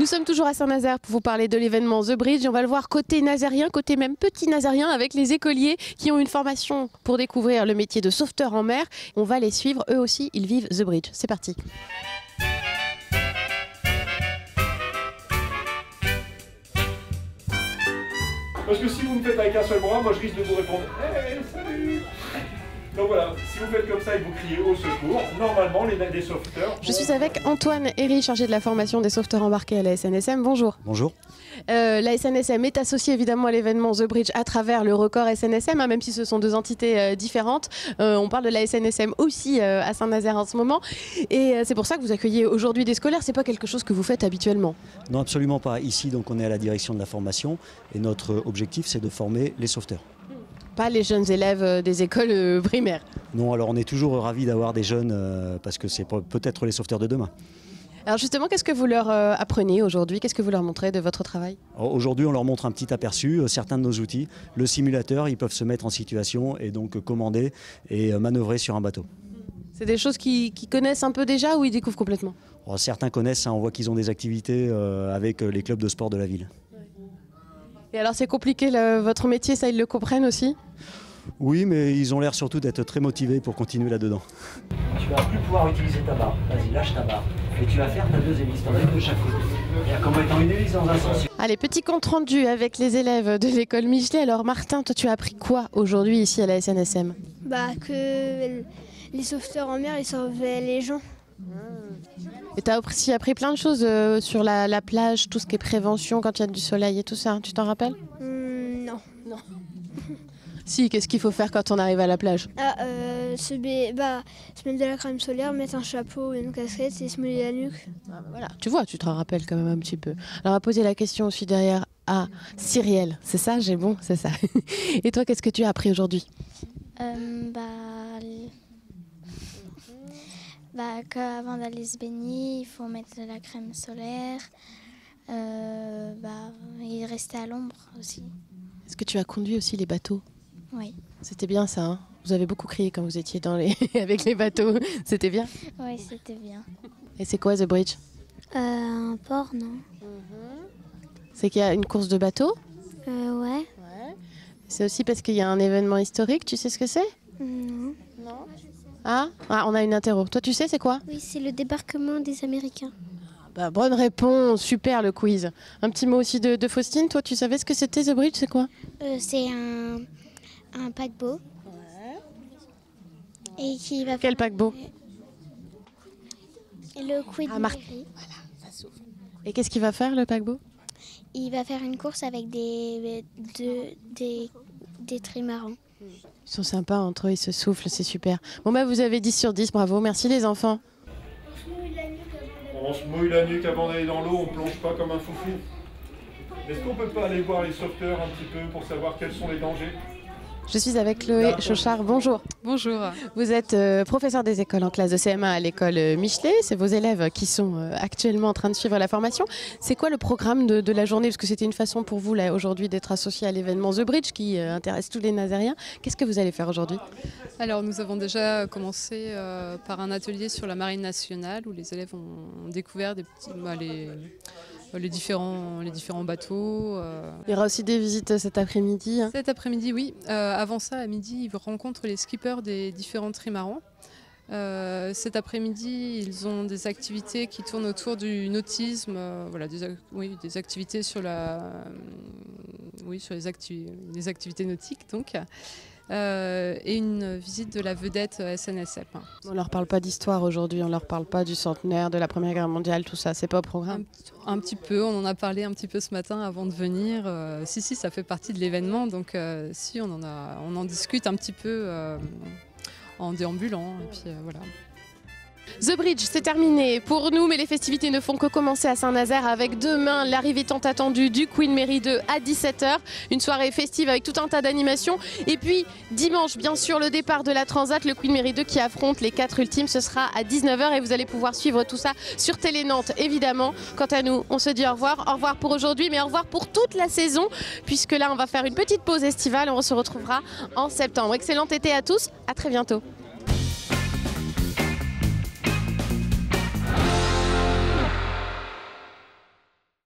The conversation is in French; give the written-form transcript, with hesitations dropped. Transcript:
Nous sommes toujours à Saint-Nazaire pour vous parler de l'événement The Bridge. On va le voir côté nazérien, côté même petit nazérien, avec les écoliers qui ont une formation pour découvrir le métier de sauveteur en mer. On va les suivre, eux aussi, ils vivent The Bridge. C'est parti. Parce que si vous me faites avec un seul bras, moi je risque de vous répondre hey, salut. Donc voilà, si vous faites comme ça et vous criez au secours, normalement les sauveteurs... Je suis avec Antoine Herry, chargé de la formation des sauveteurs embarqués à la SNSM. Bonjour. Bonjour. La SNSM est associée évidemment à l'événement The Bridge à travers le record SNSM, même si ce sont deux entités différentes. On parle de la SNSM aussi à Saint-Nazaire en ce moment. Et c'est pour ça que vous accueillez aujourd'hui des scolaires. C'est pas quelque chose que vous faites habituellement? Non, absolument pas. Ici, donc, on est à la direction de la formation et notre objectif, c'est de former les sauveteurs. Pas les jeunes élèves des écoles primaires? Non, alors on est toujours ravis d'avoir des jeunes parce que c'est peut-être les sauveteurs de demain. Alors justement, qu'est-ce que vous leur apprenez aujourd'hui? Qu'est-ce que vous leur montrez de votre travail? Aujourd'hui, on leur montre un petit aperçu, certains de nos outils. Le simulateur, ils peuvent se mettre en situation et donc commander et manœuvrer sur un bateau. C'est des choses qu'ils connaissent un peu déjà ou ils découvrent complètement? Certains connaissent, on voit qu'ils ont des activités avec les clubs de sport de la ville. Et alors c'est compliqué votre métier, ça ils le comprennent aussi? Oui, mais ils ont l'air surtout d'être très motivés pour continuer là-dedans. Tu vas plus pouvoir utiliser ta barre. Vas-y, lâche ta barre. Et tu vas faire ta deux hélices, t'en as une de chaque côté. Et comme étant une hélice dans un sens. Allez, petit compte rendu avec les élèves de l'école Michelet. Alors Martin, toi tu as appris quoi aujourd'hui ici à la SNSM? Que les sauveteurs en mer, ils sauvaient les gens. Et tu as aussi appris plein de choses sur la plage, tout ce qui est prévention quand il y a du soleil et tout ça, tu t'en rappelles? Non. Si, qu'est-ce qu'il faut faire quand on arrive à la plage? Se mettre de la crème solaire, mettre un chapeau et une casquette et se mouiller la nuque. Voilà, tu vois, tu te rappelles quand même un petit peu. Alors on va poser la question aussi derrière à Cyrielle, c'est ça, j'ai bon, c'est ça. Et toi, qu'est-ce que tu as appris aujourd'hui? Qu'avant d'aller se baigner, il faut mettre de la crème solaire et rester à l'ombre aussi. Est-ce que tu as conduit aussi les bateaux? Oui. C'était bien ça, hein? Vous avez beaucoup crié quand vous étiez avec les bateaux, c'était bien? Oui, c'était bien. Et c'est quoi The Bridge? Un port, non? C'est qu'il y a une course de bateaux? Ouais. C'est aussi parce qu'il y a un événement historique, tu sais ce que c'est? Non. Ah, on a une interro. Toi, tu sais, c'est quoi? Oui, c'est le débarquement des Américains. Bonne réponse, super le quiz. Un petit mot aussi de Faustine. Toi, tu savais ce que c'était The Bridge, c'est quoi? C'est un paquebot. Et qui va Quel paquebot? Le Queen Martin. Mary. Voilà, ça souffle. Et qu'est-ce qu'il va faire, le paquebot? Il va faire une course avec des trimarans. Ils sont sympas entre eux, ils se soufflent, c'est super. Bon vous avez 10 sur 10, bravo, merci les enfants. On se mouille la nuque avant d'aller dans l'eau, on plonge pas comme un foufou. Est-ce qu'on peut pas aller voir les sauveteurs un petit peu pour savoir quels sont les dangers? Je suis avec Chloé Chauchard, bonjour. Bonjour. Vous êtes professeur des écoles en classe de CM1 à l'école Michelet. C'est vos élèves qui sont actuellement en train de suivre la formation. C'est quoi le programme de la journée? Parce que c'était une façon pour vous là aujourd'hui d'être associé à l'événement The Bridge qui intéresse tous les Nazériens. Qu'est-ce que vous allez faire aujourd'hui? Alors nous avons déjà commencé par un atelier sur la marine nationale où les élèves ont découvert les différents bateaux. Il y aura aussi des visites cet après-midi. Cet après-midi, oui. Avant ça, à midi, ils rencontrent les skippers des différents trimarans. Cet après-midi, ils ont des activités qui tournent autour du nautisme, des activités sur les activités nautiques, donc. Et une visite de la vedette SNSM. On leur parle pas d'histoire aujourd'hui, on leur parle pas du centenaire, de la Première Guerre mondiale, tout ça, c'est pas au programme? Un petit peu, on en a parlé un petit peu ce matin avant de venir. Si, ça fait partie de l'événement, donc si, on en discute un petit peu en déambulant, et puis voilà. The Bridge, c'est terminé pour nous, mais les festivités ne font que commencer à Saint-Nazaire avec demain l'arrivée tant attendue du Queen Mary 2 à 17h. Une soirée festive avec tout un tas d'animations. Et puis dimanche, bien sûr, le départ de la Transat, le Queen Mary 2 qui affronte les 4 ultimes. Ce sera à 19h et vous allez pouvoir suivre tout ça sur Télé Nantes, évidemment. Quant à nous, on se dit au revoir. Au revoir pour aujourd'hui, mais au revoir pour toute la saison, puisque là, on va faire une petite pause estivale et on se retrouvera en septembre. Excellent été à tous, à très bientôt.